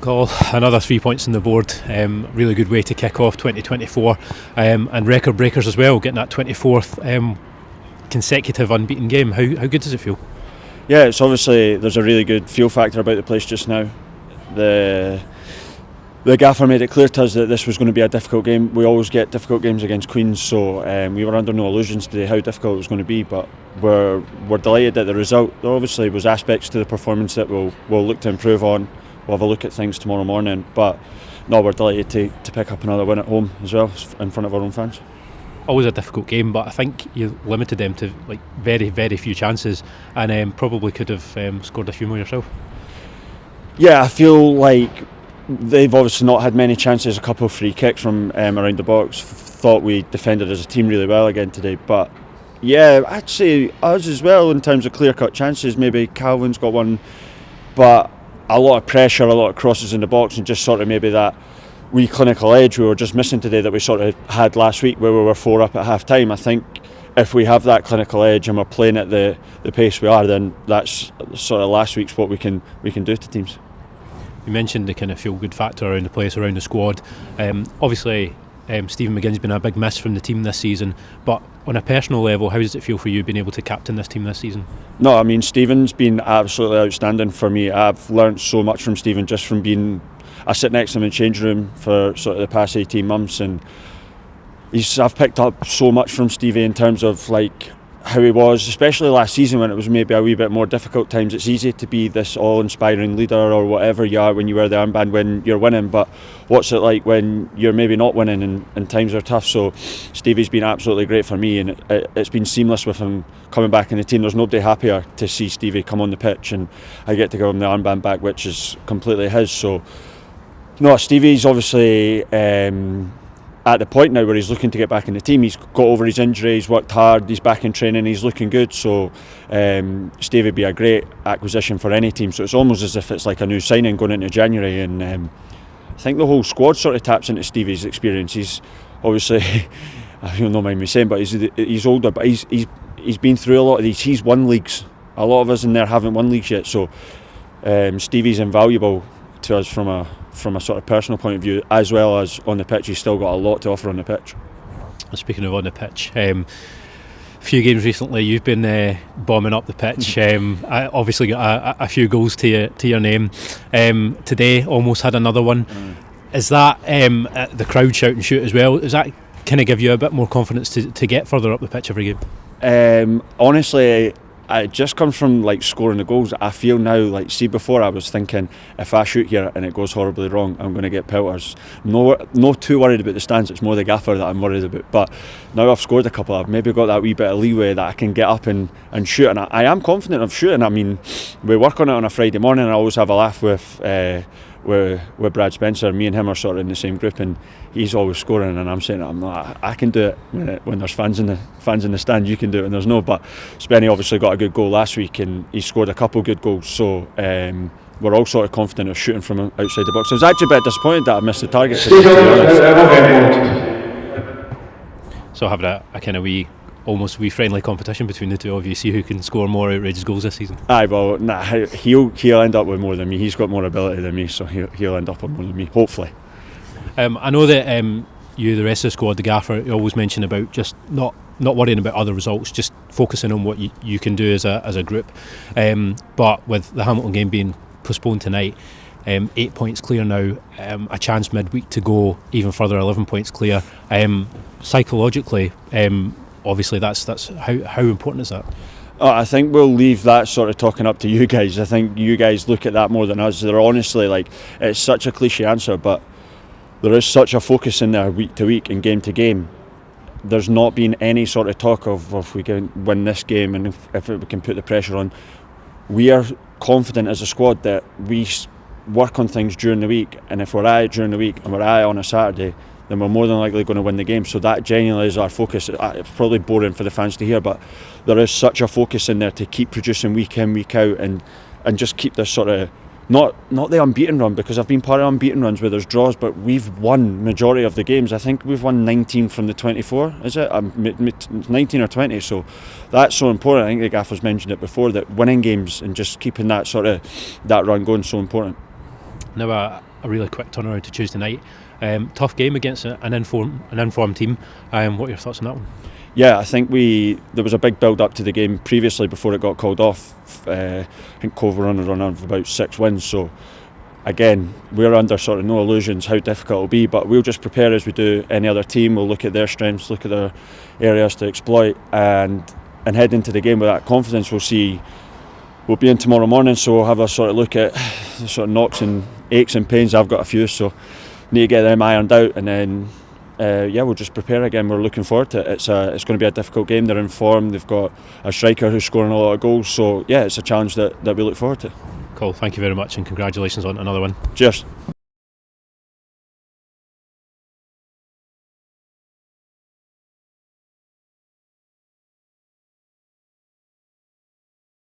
Coll, another 3 points on the board. Really good way to kick off 2024, and record breakers as well, getting that 24th consecutive unbeaten game. How good does it feel? Yeah, it's obviously, there's a really good feel factor about the place just now. The gaffer made it clear to us that this was going to be a difficult game. We always get difficult games against Queens, so we were under no illusions today how difficult it was going to be, but we're delighted at the result. There obviously was aspects to the performance that we'll look to improve on. We'll have a look at things tomorrow morning, but no, we're delighted to pick up another win at home as well, in front of our own fans. Always a difficult game, but I think you limited them to like very, very few chances, and probably could have scored a few more yourself. Yeah, I feel like they've obviously not had many chances. A couple of free kicks from around the box. Thought we defended as a team really well again today, but yeah, I'd say us as well in terms of clear-cut chances. Maybe Calvin's got one, but a lot of pressure, a lot of crosses in the box, and just sort of maybe that wee clinical edge we were just missing today that we sort of had last week where we were 4 up at half time. I think if we have that clinical edge and we're playing at the pace we are, then that's sort of last week's what we can do to teams. You mentioned the kind of feel good factor around the place, around the squad. Obviously Stephen McGinn's been a big miss from the team this season, but on a personal level, how does it feel for you being able to captain this team this season? No, I mean, Stephen's been absolutely outstanding for me. I've learnt so much from Stephen just from being, I sit next to him in the change room for sort of the past 18 months, and I've picked up so much from Stevie in terms of like how he was, especially last season when it was maybe a wee bit more difficult times. It's easy to be this all-inspiring leader or whatever you are when you wear the armband when you're winning, but what's it like when you're maybe not winning and times are tough? So Stevie's been absolutely great for me, and it's been seamless with him coming back in the team. There's nobody happier to see Stevie come on the pitch, and I get to give him the armband back, which is completely his. So no, Stevie's obviously at the point now where he's looking to get back in the team. He's got over his injury, he's worked hard, he's back in training, he's looking good. So Stevie would be a great acquisition for any team. So it's almost as if it's like a new signing going into January, and I think the whole squad sort of taps into Stevie's experience. He's obviously, I don't mind me saying, but he's older, but he's been through a lot of these. He's won leagues. A lot of us in there haven't won leagues yet, so Stevie's invaluable to us from a sort of personal point of view, as well as on the pitch. He's still got a lot to offer on the pitch. Speaking of on the pitch, a few games recently you've been bombing up the pitch. I obviously got a few goals to your name. Today almost had another one. Is that the crowd shout and shoot as well? Does that kind of give you a bit more confidence to get further up the pitch every game? Honestly, it just comes from like scoring the goals. I feel now, like, see, before I was thinking if I shoot here and it goes horribly wrong, I'm going to get pelters. No too worried about the stands. It's more the gaffer that I'm worried about. But now I've scored a couple, I've maybe got that wee bit of leeway that I can get up and shoot, and I am confident of shooting. I mean, we work on it on a Friday morning, and I always have a laugh with Brad Spencer. Me and him are sort of in the same group, and he's always scoring, and I'm saying I can do it when there's fans in the stand. You can do it when there's no. But Spenny obviously got a good goal last week, and he scored a couple good goals, so we're all sort of confident of shooting from outside the box. I was actually a bit disappointed that I missed the target today, to be honest. So having a kind of almost friendly competition between the two of you, see who can score more outrageous goals this season. Aye, well, he'll end up with more than me. He's got more ability than me, so he'll end up with more than me, hopefully. I know that you, the rest of the squad, the gaffer, you always mention about just not worrying about other results, just focusing on what you can do as a group. But with the Hamilton game being postponed tonight, 8 points clear now, a chance midweek to go even further, 11 points clear. Psychologically, obviously that's how important is that? I think we'll leave that sort of talking up to you guys. I think you guys look at that more than us. They're honestly, like, it's such a cliche answer, but there is such a focus in there week to week and game to game. There's not been any sort of talk of if we can win this game and if we can put the pressure on. We are confident as a squad that we work on things during the week, and if we're at it during the week and we're at it on a Saturday, then we're more than likely going to win the game. So that genuinely is our focus. It's probably boring for the fans to hear, but there is such a focus in there to keep producing week in, week out, and just keep this sort of not the unbeaten run, because I've been part of unbeaten runs where there's draws, but we've won majority of the games. I think we've won 19 from the 24, is it? 19 or 20, so that's so important. I think the gaffer's mentioned it before, that winning games and just keeping that that run going is so important. Now a really quick turnaround to Tuesday night. Tough game against an informed team. What are your thoughts on that one? Yeah, I think there was a big build up to the game previously before it got called off. I think Coll were on a run of about 6 wins, so again, we're under no illusions how difficult it'll be, but we'll just prepare as we do any other team. We'll look at their strengths, look at their areas to exploit, and head into the game with that confidence. We'll be in tomorrow morning, so we'll have a look at the knocks and aches and pains. I've got a few, so need to get them ironed out, and then we'll just prepare again. We're looking forward to it. It's going to be a difficult game. They're in form. They've got a striker who's scoring a lot of goals, so yeah, it's a challenge that we look forward to. Cool, thank you very much, and congratulations on another win. Cheers.